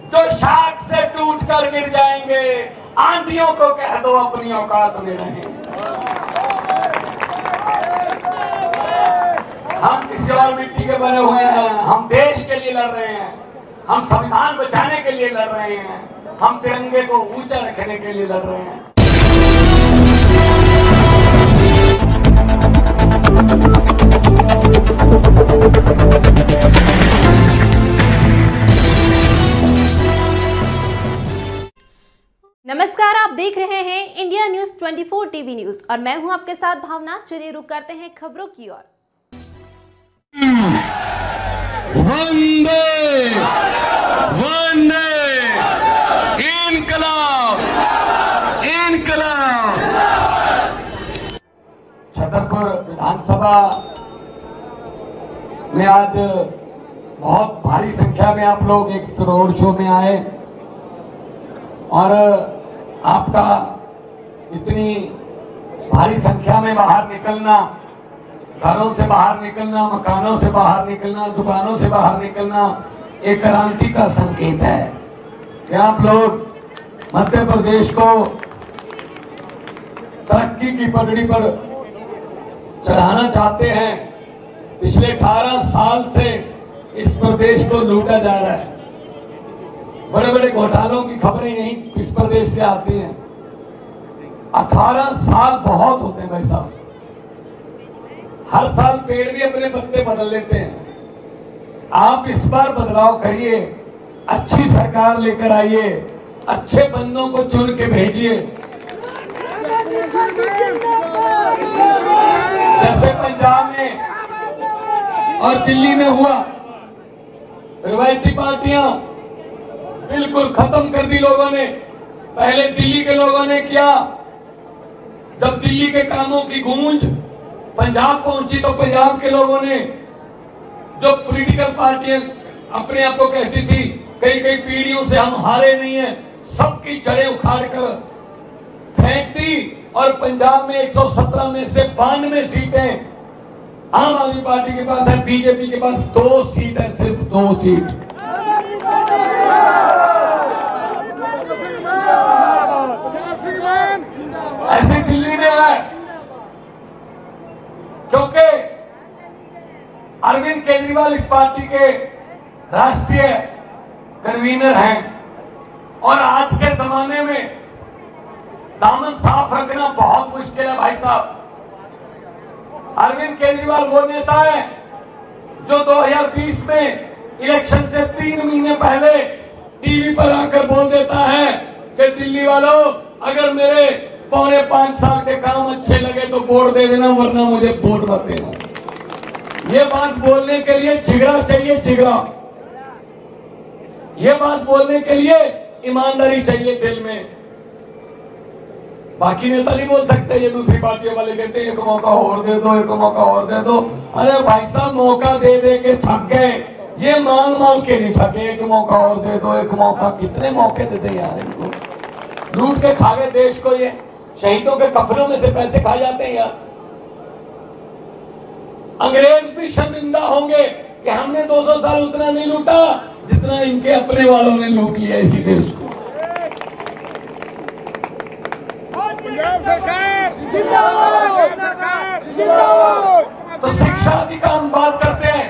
जो शाख से टूट कर गिर जाएंगे। आंधियों को कह दो अपनी औकात में रहें। हम किसी और मिट्टी के बने हुए हैं। हम देश के लिए लड़ रहे हैं। हम संविधान बचाने के लिए लड़ रहे हैं। हम तिरंगे को ऊंचा रखने के लिए लड़ रहे हैं। नमस्कार, आप देख रहे हैं इंडिया न्यूज 24 टीवी न्यूज और मैं हूं आपके साथ भावना। चलिए रुक करते हैं खबरों की ओर। वंदे वंदे इनकलाब इनकलाब। छतरपुर विधानसभा में आज बहुत भारी संख्या में आप लोग एक रोड शो में आए और आपका इतनी भारी संख्या में बाहर निकलना, घरों से बाहर निकलना, मकानों से बाहर निकलना, दुकानों से बाहर निकलना एक क्रांति का संकेत है कि आप लोग मध्य प्रदेश को तरक्की की पगड़ी पर चढ़ाना चाहते हैं। पिछले 18 साल से इस प्रदेश को लूटा जा रहा है। बड़े बड़े घोटालों की खबरें यही इस प्रदेश से आती हैं। 18 साल बहुत होते हैं भाई साहब। हर साल पेड़ भी अपने पत्ते बदल लेते हैं। आप इस बार बदलाव करिए, अच्छी सरकार लेकर आइए, अच्छे बंदों को चुन के भेजिए। जैसे पंजाब में और दिल्ली में हुआ, रवायती पार्टियां बिल्कुल खत्म कर दी लोगों ने। पहले दिल्ली के लोगों ने किया, जब दिल्ली के कामों की गूंज पंजाब पहुंची तो पंजाब के लोगों ने, जो पॉलिटिकल पार्टियां अपने आप को कहती थी कई कई पीढ़ियों से हम हारे नहीं है, सबकी जड़ें उखाड़ कर फेंक दी और पंजाब में 117 में से 92 सीटें आम आदमी पार्टी के पास है, बीजेपी के पास 2 सीट है, सिर्फ 2 सीट। ऐसी दिल्ली में है क्योंकि अरविंद केजरीवाल इस पार्टी के राष्ट्रीय कन्वीनर हैं और आज के जमाने में दामन साफ रखना बहुत मुश्किल है भाई साहब। अरविंद केजरीवाल वो नेता है जो 2020 में इलेक्शन से 3 महीने पहले टीवी पर आकर बोल देता है कि दिल्ली वालों, अगर मेरे 4.5 साल के काम अच्छे लगे तो वोट दे देना, वरना मुझे वोट मत देना। ये बात बोलने के लिए जिगरा चाहिए, जिगरा। ये बात बोलने के लिए ईमानदारी चाहिए दिल में। बाकी नेता नहीं बोल सकते। ये दूसरी पार्टियों वाले कहते हैं एक मौका और दे दो, एक मौका और दे दो। अरे भाई साहब, मौका दे दे के थक गए। ये मांग मांग के नहीं थके, एक मौका और दे दो, एक मौका। कितने मौके देते यार इनको। लूट के खा गए देश को। ये शहीदों के कफनों में से पैसे खा जाते हैं यार। अंग्रेज भी शर्मिंदा होंगे कि हमने 200 साल उतना नहीं लूटा जितना इनके अपने वालों ने लूट लिया इसी देश को। तो शिक्षा अधिकार हम बात करते हैं,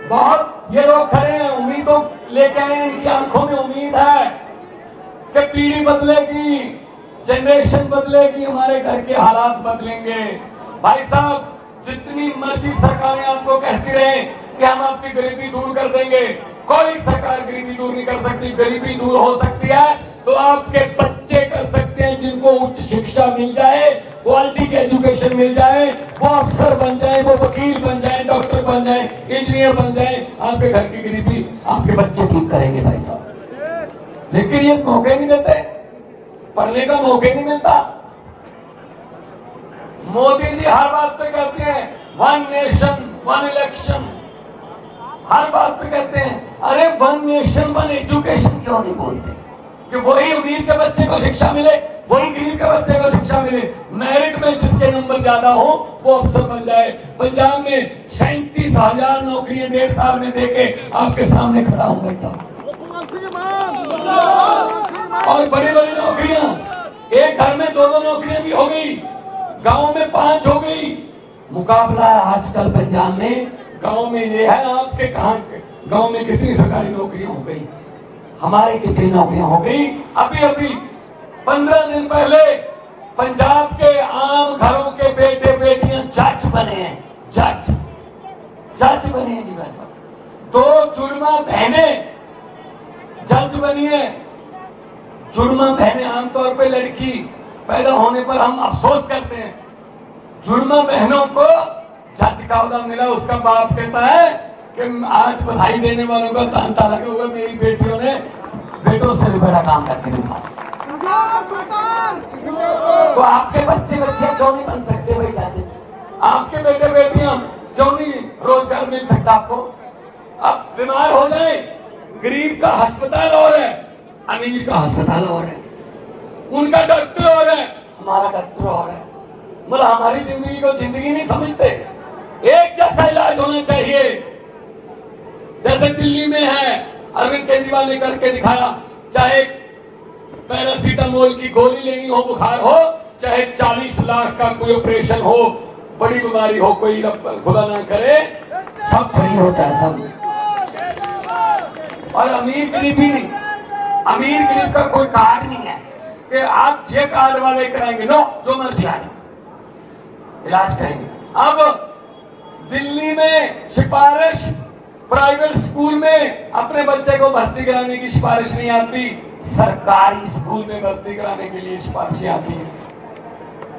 बहुत ये लोग खड़े हैं, उम्मीदों लेके आए हैं, इनकी आंखों में उम्मीद है कि पीढ़ी बदलेगी, जनरेशन बदलेगी, हमारे घर के हालात बदलेंगे। भाई साहब, जितनी मर्जी सरकारें आपको कहती रहे कि हम आपकी गरीबी दूर कर देंगे, कोई सरकार गरीबी दूर नहीं कर सकती। गरीबी दूर हो सकती है तो आपके बच्चे कर सकते हैं, जिनको उच्च शिक्षा मिल जाए, क्वालिटी की एजुकेशन मिल जाए, वो अफसर बन जाए, वो वकील बन जाए, डॉक्टर बन जाए, इंजीनियर बन जाए। आपके घर की गरीबी आपके बच्चे ठीक करेंगे भाई साहब। लेकिन ये मौके नहीं देते, पढ़ने का मौके नहीं मिलता। मोदी जी हर बात पे कहते हैं 1 नेशन 1 इलेक्शन, हर बात पे कहते हैं। अरे 1 नेशन 1 एजुकेशन क्यों नहीं बोलते कि वही अमीर के बच्चे को शिक्षा मिले, वही गरीब के बच्चे को शिक्षा मिले। मेरिट में जिसके नंबर ज्यादा हो वो अफसर बन जाए। पंजाब में 37,000 नौकरियां 1.5 साल में देके आपके सामने खड़ा हूं भाई साहब। और बड़ी बड़ी नौकरियां, एक घर में 2-2 नौकरियां भी हो गई, गांव में 5 हो गई। मुकाबला है आजकल पंजाब में, गांव में ये है, आपके कहां गांव में कितनी सरकारी नौकरियां हो गई, हमारे कितनी नौकरियां हो गई। अभी अभी 15 दिन पहले पंजाब के आम घरों के बेटे बेटियां जज बने हैं, जज बने हैं जी। वैसा 2 जुड़वा बहनें जज बनी है। जुड़वा बहनें, आमतौर पे लड़की पैदा होने पर हम अफसोस करते हैं, जुड़वा बहनों को जज का ओहदा मिला। उसका बाप कहता है कि आज बधाई देने वालों का तांता लगा हुआ, मेरी बेटियों ने बेटों से भी बड़ा काम करके दिखाया। तो आपके बच्चे बच्चियां क्यों नहीं बन सकते भाई चाची? आपके बेटे बेटियां क्यों नहीं रोजगार मिल सकता आपको? अब बीमार हो जाए, गरीब का अस्पताल और है, अमीर का अस्पताल और है, उनका डॉक्टर और है, हमारा डॉक्टर और है। मतलब हमारी जिंदगी को जिंदगी नहीं समझते। एक जैसा इलाज होना चाहिए, जैसे दिल्ली में है, अरविंद केजरीवाल ने करके दिखाया। चाहे पैरासीटामोल की गोली लेनी हो, बुखार हो, चाहे 40 लाख का कोई ऑपरेशन हो, बड़ी बीमारी हो, कोई खुदा ना करे, सब फ्री होता है सब। और अमीर गरीब भी नहीं, अमीर गरीब का कोई कार्ड नहीं है कि आप ये कार्ड वाले कराएंगे, नो, जो मर्जी आए इलाज करेंगे। अब दिल्ली में सिफारिश प्राइवेट स्कूल में अपने बच्चे को भर्ती कराने की सिफारिश नहीं आती, सरकारी स्कूल में भर्ती कराने के लिए सिफारिशें आती है।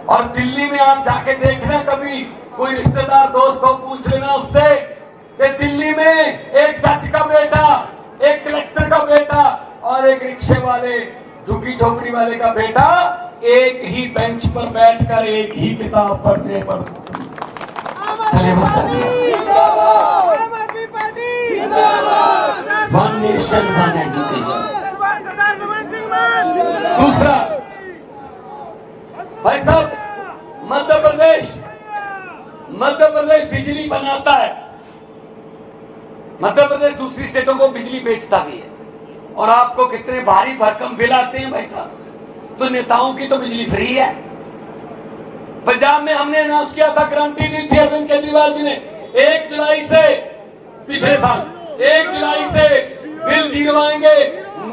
और दिल्ली में आप जाके देखना, कभी कोई रिश्तेदार दोस्त को पूछ लेना उससे कि दिल्ली में एक जज का बेटा, एक कलेक्टर का बेटा और एक रिक्शे वाले, झुग्गी झोपड़ी वाले का बेटा एक ही बेंच पर बैठकर एक ही किताब पढ़ने पर सिलेबस कर दिया। One nation one education. दूसरा, भाई साहब, मध्य प्रदेश बिजली बनाता है, मध्य प्रदेश दूसरी स्टेटों को बिजली बेचता भी है। और आपको कितने भारी भरकम बिल आते हैं भाई साहब। तो नेताओं की तो बिजली फ्री है। पंजाब में हमने अनाउंस किया था, गारंटी दी थी अरविंद केजरीवाल जी ने, 1 जुलाई से, पिछले साल 1 जुलाई से बिल जीरो आएंगे।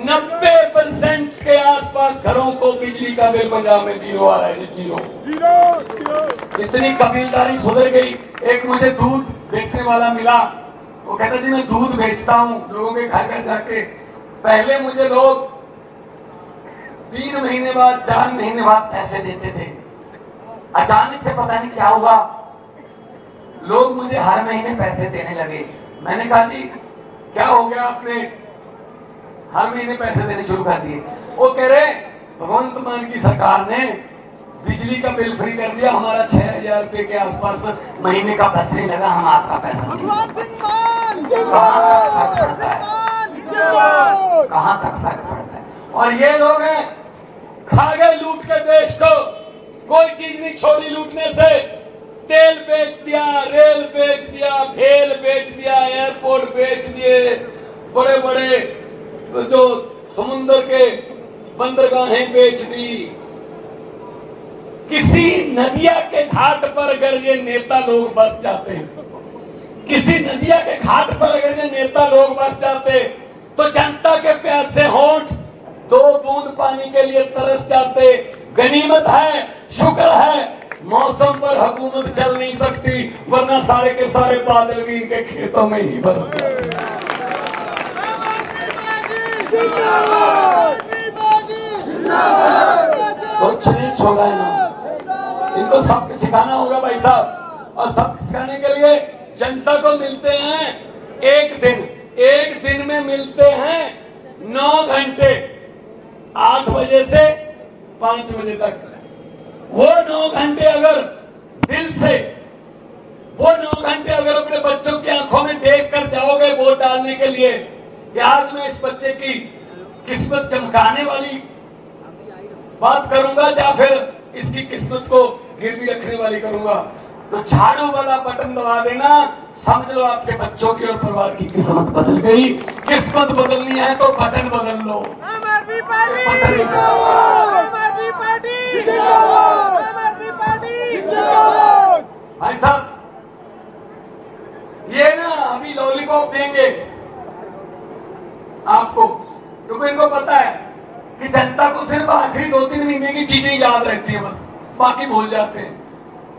90% के आसपास घरों को बिजली का बिल पंजाब में जीरो आ रहा है, जीरो। इतनी कबीलदारी सुधर गई। एक मुझे दूध बेचने वाला मिला, वो कहता जी मैं दूध बेचता हूँ लोगों के घर घर जाके। पहले मुझे लोग 3 महीने बाद, 4 महीने बाद पैसे देते थे। अचानक से पता नहीं क्या हुआ, लोग मुझे हर महीने पैसे देने लगे। मैंने कहा जी क्या हो गया, आपने हर महीने पैसे देने शुरू कर दिए? वो कह रहे भगवंत मान की सरकार ने बिजली का बिल फ्री कर दिया, हमारा 6000 रुपए के आसपास महीने का बचने लगा, हम आपका पैसा कहाँ तक फर्क पड़ता है, कहाँ तक फर्क पड़ता है। और ये लोग हैं, खा गए लूट के देश को, कोई चीज नहीं छोड़ी लूटने से। तेल बेच दिया, रेल बेच दिया, भेल बेच दिया, एयरपोर्ट बेच दिए, बड़े बड़े जो समुद्र के बंदरगाहें बेच दी। किसी नदिया के घाट पर अगर ये नेता लोग बस जाते हैं, किसी नदिया के घाट पर अगर ये नेता लोग बस जाते, तो जनता के प्यासे होंठ 2 बूंद पानी के लिए तरस जाते। गनीमत है, शुक्र है, मौसम पर हुकूमत चल नहीं सकती, वरना सारे के सारे बादल भी इनके खेतों में ही बरस जाते। कुछ नहीं छोड़ा है ना, इनको सबक सिखाना होगा भाई साहब। और सबक सिखाने के लिए जनता को मिलते हैं एक दिन में मिलते हैं 9 घंटे, 8 बजे से 5 बजे तक। वो 9 घंटे अगर दिल से, वो 9 घंटे अगर अपने बच्चों की आंखों में देखकर जाओगे वोट डालने के लिए कि आज मैं इस बच्चे की किस्मत चमकाने वाली बात करूंगा या फिर इसकी किस्मत को गिरवी रखने वाली करूंगा, तो झाड़ू वाला बटन दबा देना, समझ लो आपके बच्चों की और परिवार की किस्मत बदल गई। किस्मत बदलनी है तो बटन बदल लो। भाई साहब, ये ना अभी लॉलीपॉप देंगे आपको, क्योंकि इनको पता है कि जनता को सिर्फ आखिरी 2-3 महीने की चीजें याद रहती है, बस बाकी भूल जाते हैं।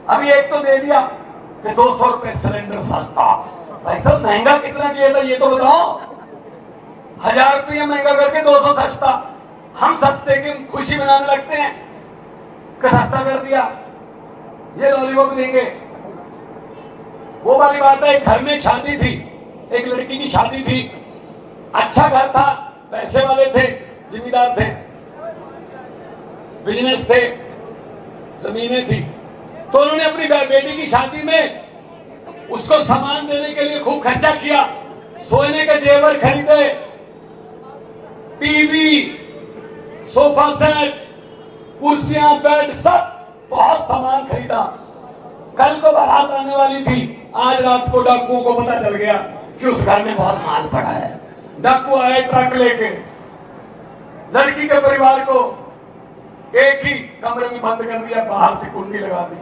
अभी एक तो दे दिया कि 200 रुपए सिलेंडर सस्ता। भाई साहब, महंगा कितना किया था ये तो बताओ। 1000 रुपये महंगा करके 200 सस्ता। हम सस्ते की खुशी मनाने लगते हैं कि सस्ता कर दिया, ये लॉलीपॉप देंगे। वो वाली बात है, एक घर में शादी थी, एक लड़की की शादी थी, अच्छा घर था, पैसे वाले थे, जिम्मेदार थे, बिजनेस थे, जमीनें थी, तो उन्होंने अपनी बेटी की शादी में उसको सामान देने के लिए खूब खर्चा किया। सोने के जेवर खरीदे, टीवी, सोफा सेट, कुर्सियां, बेड, सब बहुत सामान खरीदा। कल को बारात आने वाली थी, आज रात को डाकुओं को पता चल गया कि उस घर में बहुत माल पड़ा है। डाकू आए ट्रक लेके, लड़की के परिवार को एक ही कमरे में बंद कर दिया, बाहर से कुंडी लगा दी।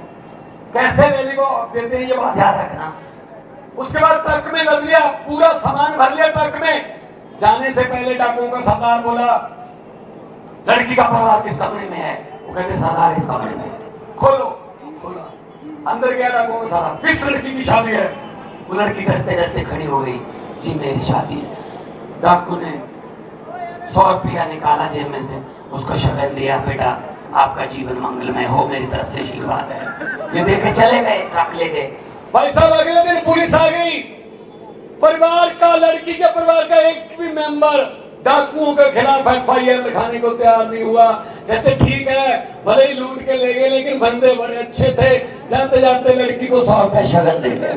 कैसे रैली को देते हैं ये बात याद रखना। उसके बाद ट्रक में लग लिया, पूरा सामान भर लिया ट्रक में। जाने से पहले डाकुओं का सरदार बोला, लड़की का परिवार किस कमरे में है? वो कहते सरदार इस कमरे में। खोलो, खोला, अंदर गया डाकुओं का सरदार, किस लड़की की शादी है? वो लड़की डरते डरते खड़ी हो गई, जी मेरी शादी है। डाकू ने 100 रुपया निकाला जेब में से, उसको शगन दिया, बेटा आपका जीवन मंगलमय हो, मेरी तरफ से आशीर्वाद है। ये देखे चले गए, ट्रक ले गए। भाई साहब, अगले दिन पुलिस आ गई। परिवार का, लड़की के परिवार का एक भी मेंबर डाकुओं के खिलाफ FIR लिखाने को तैयार नहीं हुआ। कहते ठीक है, भले ही लूट के ले गए, लेकिन बंदे बड़े अच्छे थे, जाते जाते लड़की को 100 रुपया शगन दे गए।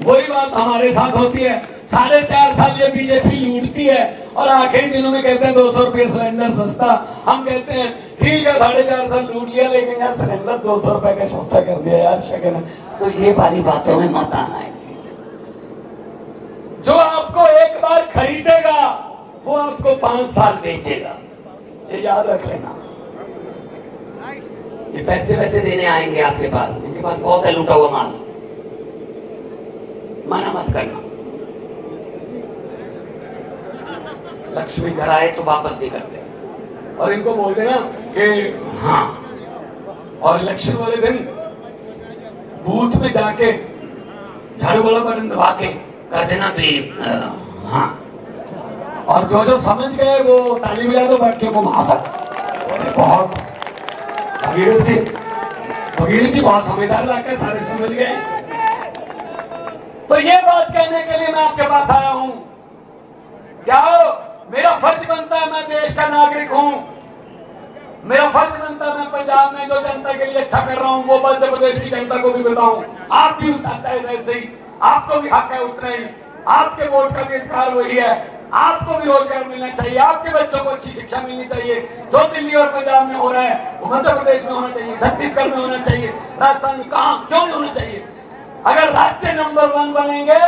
वही बात हमारे साथ होती है। 4.5 साल ये बीजेपी लूटती है और आखिरी दिनों में कहते हैं 200 रुपये सिलेंडर सस्ता। हम कहते हैं ठीक है, 4.5 साल लूट लिया, लेकिन यार सिलेंडर 200 रुपए का सस्ता कर दिया यार, शगन। तो ये वाली बातों में मत आना है। जो आपको एक बार खरीदेगा वो आपको 5 साल बेचेगा, ये याद रख लेना। ये पैसे वैसे देने आएंगे आपके पास, इनके पास बहुत है लूटा हुआ माल, मना मत करना। लक्ष्मी घर आए तो वापस नहीं करते, और इनको बोल देना कि हाँ, और इलेक्शन वाले दिन बूथ में जाके झाड़ू वाला बटन दबा के कर देना भी हाँ, और जो जो समझ गए वो ताली बजा दो, बाकी को माफ है। बहुत भगीरथ जी बहुत समझदार लाके सारे समझ गए। तो ये बात कहने के लिए मैं आपके पास आया हूं। क्या मेरा फर्ज बनता है, मैं देश का नागरिक हूं, मेरा फर्ज बनता है मैं पंजाब में जो जनता के लिए अच्छा कर रहा हूं वो मध्य प्रदेश की जनता को भी बताऊं। आप भी ऐसे ही, आपको भी हक है उतना ही, आपके वोट का भी अधिकार वही है। आपको भी रोजगार मिलना चाहिए, आपके बच्चों को अच्छी शिक्षा मिलनी चाहिए। जो दिल्ली और पंजाब में हो रहा है वो मध्य प्रदेश में होना चाहिए, छत्तीसगढ़ में होना चाहिए, राजस्थान में, कहां क्यों नहीं होना चाहिए? अगर राज्य नंबर 1 बनेंगे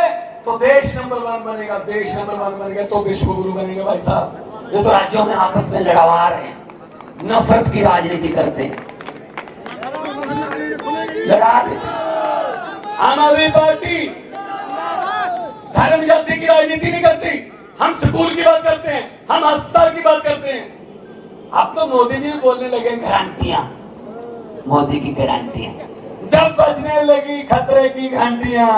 तो देश नंबर 1 बनेगा, देश नंबर 1 बनेगा तो विश्व गुरु बनेगा। भाई साहब, ये तो राज्यों में आपस में लड़वा रहे हैं, नफरत की राजनीति करते हैं, लड़ा देते। आम आदमी पार्टी धर्म जाति की राजनीति नहीं करती, हम स्कूल की बात करते हैं, हम अस्पताल की बात करते हैं। अब तो मोदी जी बोलने लगे गारंटियां, मोदी की गारंटियां। जब बजने लगी खतरे की घंटियां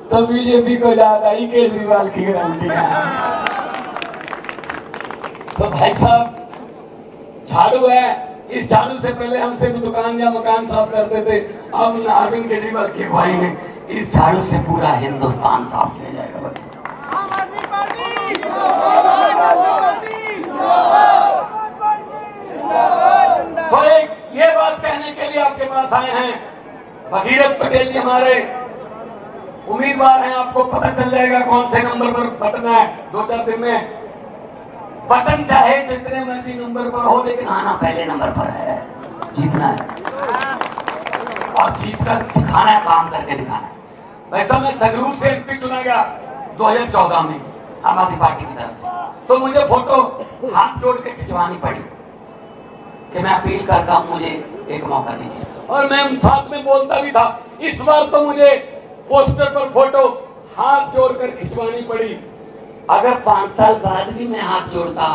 तो बीजेपी को ज्यादा ही केजरीवाल की गारंटियां। तो भाई साहब, झाड़ू है, इस झाड़ू से पहले हम सिर्फ दुकान या मकान साफ करते थे, अब अरविंद केजरीवाल की अगुवाई में इस झाड़ू से पूरा हिंदुस्तान साफ किया जाएगा। तो एक ये बात कहने के लिए आपके पास आए हैं, भगीरथ पटेल जी हमारे उम्मीदवार हैं। आपको पता चल जाएगा कौन से नंबर पर बटन है 2-4 दिन में। बटन चाहे जितने मर्जी नंबर पर हो, लेकिन आना पहले नंबर पर है, जीतना है और जीत कर दिखाना है, काम करके दिखाना है। वैसा मैं संगरूर से MP चुना गया 2014 में, आम आदमी पार्टी की तरफ से। तो मुझे फोटो हाथ जोड़ के खिंचवानी पड़ी कि मैं अपील करता हूं, मुझे एक मौका दीजिए। और मैं साथ में बोलता भी था। इस बार तो मुझे पोस्टर पर फोटो हाथ जोड़कर खिंचवानी पड़ी। अगर 5 साल बाद भी मैं हाथ जोड़ता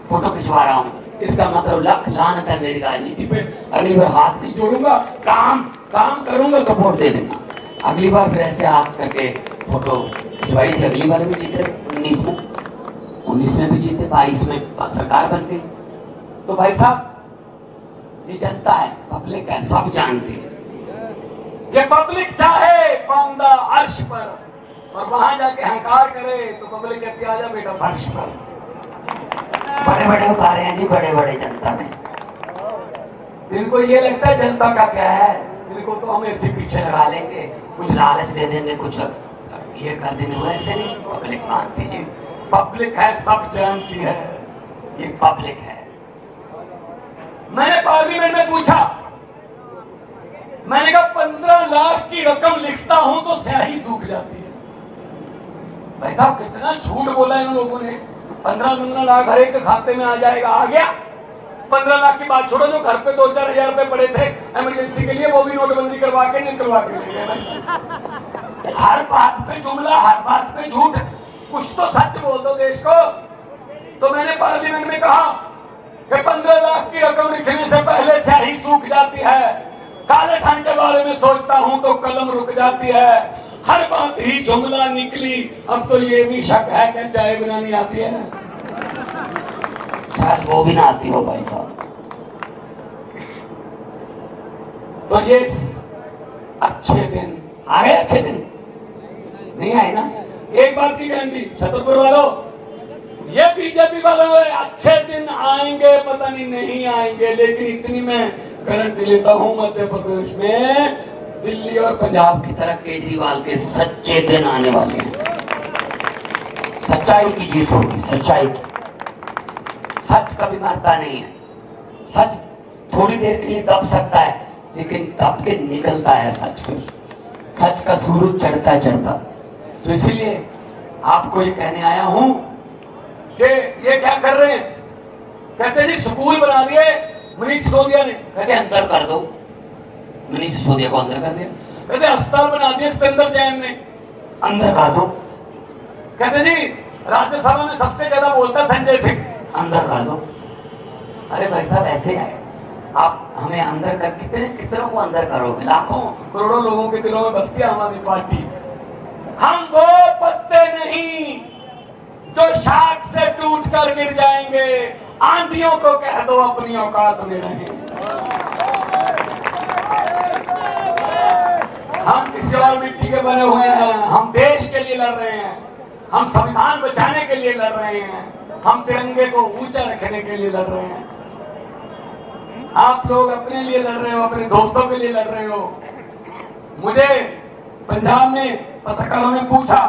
फोटो खिंचवा रहा हूं, इसका मतलब लख लानत है मेरी राजनीति पे। अगली बार हाथ नहीं जोड़ूंगा, काम करूंगा तो वोट दे देना। अगली बार फिर ऐसे हाथ करके फोटो खिंचवाई थी। अगली बार भी जीते 19 में भी जीते, 22 में सरकार बन गई। तो भाई साहब, ये जनता है, पब्लिक है, सब जानती है। ये पब्लिक चाहे पाउंदा अर्श पर और वहां जाके हंकार करे तो पब्लिक कहती आजा बेटा फर्श पर। बड़े बड़े उतारे हैं जी, बड़े बड़े जनता ने। इनको ये लगता है जनता का क्या है, इनको तो हम ऐसे पीछे लगा लेंगे, कुछ लालच दे देंगे, कुछ ये कर देंगे। वैसे नहीं, पब्लिक मानती जी, पब्लिक है, सब जानती है, ये पब्लिक है। मैंने पार्लियामेंट में पूछा, मैंने कहा 15 लाख की रकम लिखता हूं तो स्याही सूख जाती है। भाई साहब, कितना झूठ बोला इन लोगों ने। 15 लाख हर एक के खाते में आ जाएगा, आ गया। 15 लाख की बात छोड़ो, जो घर पे 2-4 हजार रुपए पड़े थे इमरजेंसी के लिए, वो भी नोटबंदी करवा के निकलवा के ले गए। हर बात पे जुमला, हर बात पे झूठ, कुछ तो सच बोल दो देश को। तो मैंने पार्लियामेंट में कहा कि 15 लाख की रकम लिखने से पहले स्याही सूख जाती है। काले धन के बारे में सोचता हूं तो कलम रुक जाती है। हर बात ही जुमला निकली। अब तो ये भी शक है कि चाय बनानी आती है। शायद वो भी ना आती हो भाई साहब। तो ये अच्छे दिन आ गए, अच्छे दिन नहीं आए ना। एक बात की गारंटी छतरपुर वालों, ये बीजेपी वालों, अच्छे दिन आएंगे पता नहीं आएंगे, लेकिन इतनी मैं गारंटी लेता हूं, मध्य प्रदेश में दिल्ली और पंजाब की तरह केजरीवाल के सच्चे दिन आने वाले हैं। सच्चाई की जीत होगी, सच्चाई की। सच कभी मरता नहीं है। सच थोड़ी देर के लिए दब सकता है, लेकिन दब के निकलता है सच। फिर सच का सूरज चढ़ता। तो इसीलिए आपको ये कहने आया हूं कि ये क्या कर रहे हैं। कहते जी स्कूल बना दिए मनीष सिसोदिया ने, कहते अंदर कर दो। मनीष सिसोदिया को अंदर कर दिया। कहते अस्पताल बना दिए सिकंदर जैन ने, अंदर कर दो। कहते जी राज्यसभा में सबसे ज्यादा बोलता संजय सिंह, अंदर कर दो। अरे भाई साहब, ऐसे है आप हमें अंदर कर, कितनों को अंदर करोगे? लाखों करोड़ों लोगों के दिलों में बसती है आम आदमी पार्टी। हम वो पत्ते नहीं जो शाख से टूट कर गिर जाएंगे। आंधियों को कह दो अपनी औकात में रहें। हम किसी और मिट्टी के बने हुए हैं। हम देश के लिए लड़ रहे हैं, हम संविधान बचाने के लिए लड़ रहे हैं, हम तिरंगे को ऊंचा रखने के लिए लड़ रहे हैं। आप लोग अपने लिए लड़ रहे हो, अपने दोस्तों के लिए लड़ रहे हो। मुझे पंजाब में पत्रकारों ने पूछा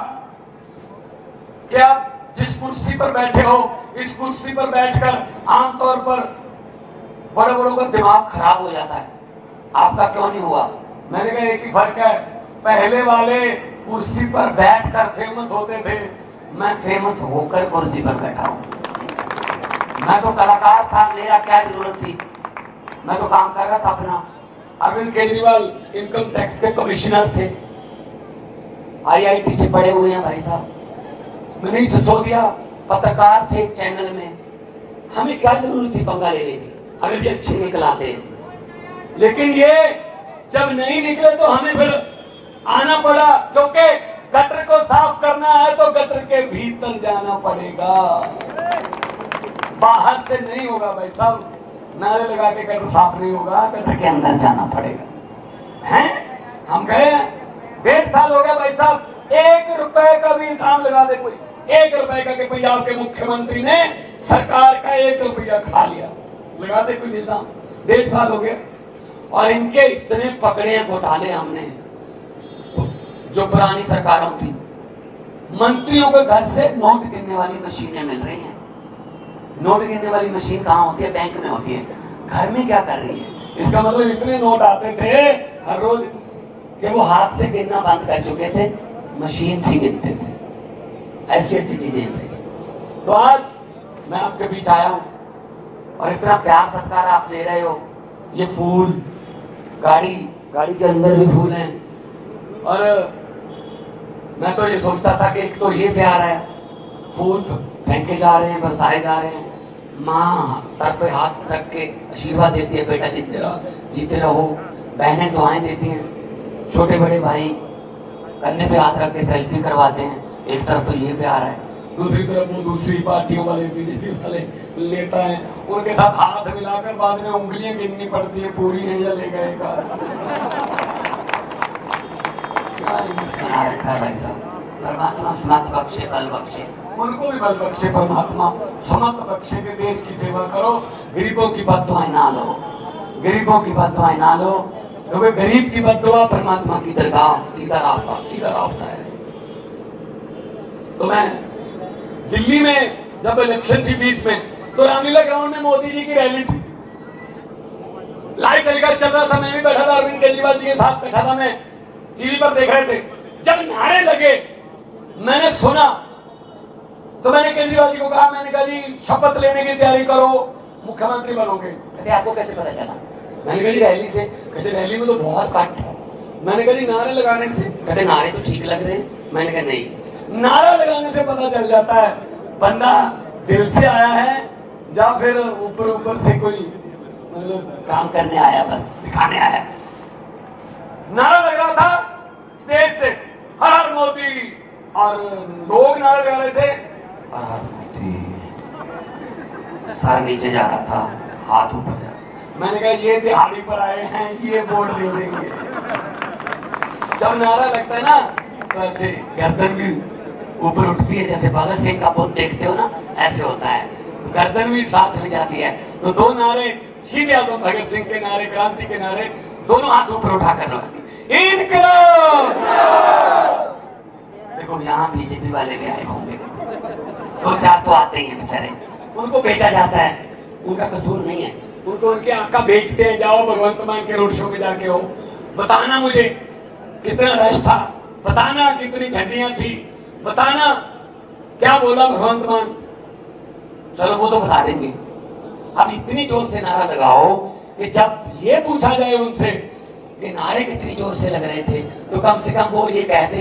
कि आप जिस कुर्सी पर बैठे हो, इस कुर्सी पर बैठकर आमतौर पर बड़े बड़ों का दिमाग खराब हो जाता है, आपका क्यों नहीं हुआ? मैंने कहा एक ही फर्क है, पहले वाले कुर्सी पर बैठकर फेमस होते थे, मैं फेमस होकर कुर्सी पर बैठा हूं। मैं तो कलाकार था, मेरा क्या जरूरत थी, मैं तो काम कर रहा था अपना। अरविंद केजरीवाल इनकम टैक्स के कमिश्नर थे, IIT से पढ़े हुए हैं भाई साहब। मनीष सिसोदिया पत्रकार थे एक चैनल में। हमें क्या जरूरत थी पंगा लेने की, अगर ये अच्छे निकल आते। लेकिन ये जब नहीं निकले तो हमें फिर आना पड़ा, क्योंकि गटर को साफ करना है तो गटर के भीतर जाना पड़ेगा, बाहर से नहीं होगा भाई साहब। नारे लगा के गटर साफ नहीं होगा, गटर के अंदर जाना पड़ेगा। हैं? हम गए 1.5 साल हो गया भाई साहब, 1 रुपए का भी इल्जाम लगा दे कोई, 1 रुपए का कि पंजाब के मुख्यमंत्री ने सरकार का 1 रुपया खा लिया, लगा दे कोई इल्जाम। 1.5 साल हो गया और इनके इतने पकड़े घोटाले हमने, जो पुरानी सरकारों थी। मंत्रियों के घर से नोट गिनने वाली मशीनें मिल रही हैं। नोट गिनने वाली मशीन कहाँ होती है? बैंक में होती है। घर में क्या कर रही है? इसका मतलब इतने नोट आते थे हर रोज कि वो हाथ से गिनना बंद कर चुके थे, मशीन से गिनते थे। ऐसी ऐसी चीजें हैं। तो आज मैं आपके बीच आया हूं और इतना प्यार सत्कार आप दे रहे हो, ये फूल, गाड़ी के अंदर भी फूल हैं, और मैं तो ये सोचता था कि एक तो ये प्यार है, फूल फेंके जा रहे हैं, बरसाए जा रहे हैं, माँ सर पे हाथ रख के आशीर्वाद देती है, बेटा जीते रहो, बहनें दुआएं देती हैं, छोटे बड़े भाई कंधे पे हाथ रख के सेल्फी करवाते हैं। एक तरफ तो ये प्यार है, दूसरी तरफ वो दूसरी पार्टियों वाले, बीजेपी वाले नेता हैं, उनके साथ हाथ मिलाकर बाद में उंगलियां गिननी पड़ती है, पूरी है या ले गए का। भाई साहब, परमात्मा समत बख्शे, बल बख्शे, उनको भी बल बख्शे परमात्मा, समत बख्शे के देश की सेवा करो, गरीबों की बद्दुआएं ना लो, गरीबों की बद्दुआएं ना लो, क्योंकि गरीब की बद्दुआ परमात्मा की दरगाह सीधा रास्ता है। तो मैं दिल्ली में जब इलेक्शन थी 20 में, तो रामलीला ग्राउंड में मोदी जी की रैली थी, लाइव टेलीकास्ट चल रहा था, मैं भी बैठा था, अरविंद केजरीवाल जी के साथ बैठा था, मैं टीवी पर देख रहे थे। जब नारे लगे मैंने सुना तो मैंने केजरीवाल जी को कहा, मैंने कहा जी शपथ लेने की तैयारी करो, मुख्यमंत्री बनोगे। कहते आपको कैसे पता चला? मैंने कहा जी रैली से। कहते रैली में तो बहुत कट है। मैंने कहा जी नारे लगाने से। कहते नारे तो ठीक लग रहे हैं। मैंने कहा नहीं, नारा लगाने से पता चल जाता है बंदा दिल से आया है या फिर ऊपर से कोई मतलब काम करने आया, बस दिखाने आया। नारा लग रहा था स्टेज से, हर हर मोदी, और लोग नारे लगा रहे थे, हर हर मोदी, सर नीचे जा रहा था, हाथ ऊपर जा रहा। मैंने कहा ये दिहाड़ी पर आए हैं, ये वोट ले लेंगे। जब नारा लगता है ना तो ऐसे गर्दन भी ऊपर उठती है, जैसे भगत सिंह का बुत देखते हो ना, ऐसे होता है, गर्दन भी साथ में जाती है। तो दो नारे शीत यादव भगत सिंह के नारे, क्रांति के नारे, दोनों हाथ ऊपर उठाकर रख दी, इनकलाब। देखो यहाँ बीजेपी वाले भी आए होंगे, दो चार तो आते ही हैं बेचारे, उनको भेजा जाता है, उनका कसूर नहीं है, उनको उनके आका भेजते हैं, जाओ भगवंत मान के रोड शो में जाके हो, बताना मुझे कितना रश था, बताना कितनी झंडियां थी, बताना क्या बोला भगवंत मान, चलो वो तो बता देंगे। अब इतनी जोर से नारा लगाओ कि जब ये पूछा जाए उनसे कि नारे कितनी जोर से लग रहे थे, तो कम से कम वो ये कहते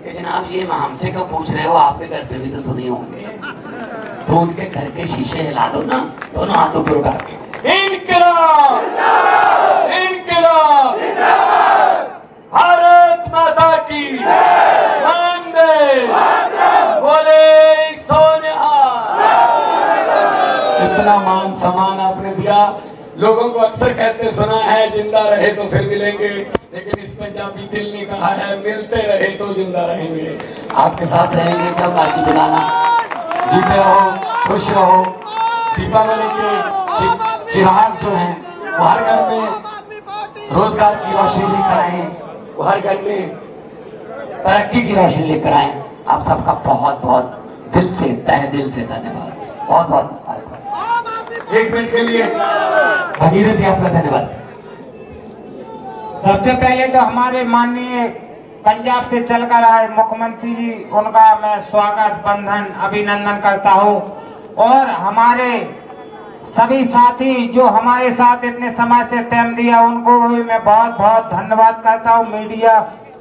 कि जनाब ये हमसे क्यों पूछ रहे हो, आपके घर पे भी तो सुने होंगे। तो उनके घर के शीशे हिला दो ना, दोनों हाथों पर उठा के, इनकलाब, इनकलाब, भारत माता की वंदे, बोले सोनिहाल। इतना मान सम्मान आपने दिया। लोगों को अक्सर कहते सुना है, जिंदा रहे तो फिर मिलेंगे, लेकिन इस पंजाबी दिल ने कहा है, मिलते रहे तो जिंदा रहेंगे। आपके साथ रहेंगे जब बाकी दिलाना। जीते रहो, खुश रहो। दीपावली के चिराग जो हैं वो हर घर में रोजगार की रोशनी लेकर आए, वो हर घर में तरक्की की रोशनी लेकर आए। आप सबका बहुत बहुत दिल से, तहे दिल से धन्यवाद, बहुत बहुत मुबारक। एक मिनट के लिए भगीरथ जी आपका धन्यवाद। सबसे पहले तो हमारे माननीय पंजाब से चलकर आए मुख्यमंत्री जी, उनका मैं स्वागत, बंधन, अभिनंदन करता हूं। और हमारे सभी साथी जो हमारे साथ इतने समय से टाइम दिया, उनको भी मैं बहुत बहुत धन्यवाद करता हूं। मीडिया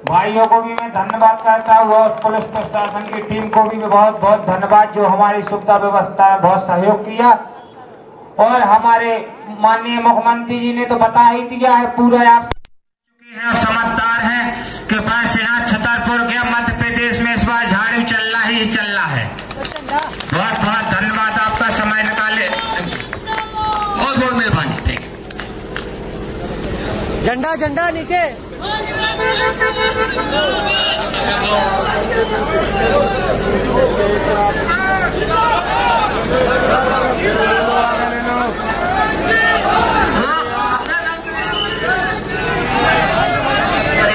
भाइयों को भी मैं धन्यवाद करता हूं, और पुलिस प्रशासन की टीम को भी बहुत बहुत धन्यवाद, जो हमारी सुविधा व्यवस्था में बहुत सहयोग किया। और हमारे माननीय मुख्यमंत्री जी ने तो बता ही दिया है, पूरा आप समझदार हैं कि बादशाह छतरपुर के मध्य प्रदेश में इस बार झाड़ू चलना ही चलना है। बहुत बहुत धन्यवाद आपका, समय निकाले, बहुत बहुत मेहरबानी। झंडा झंडा नीचे।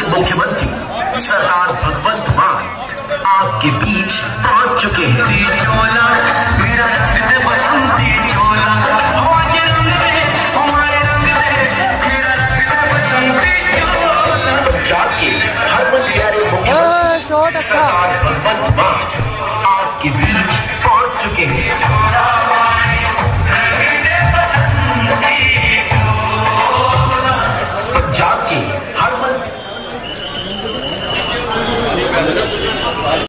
मुख्यमंत्री सरदार भगवंत मान आपके बीच पहुंच चुके हैं। मेरा रंग बसंती चोला, हमारे रंग में मेरा रंग बसंती चोला। जाके हर प्यारे मुख्यमंत्री सरदार भगवंत मान आप बीच पहुंच चुके हैं।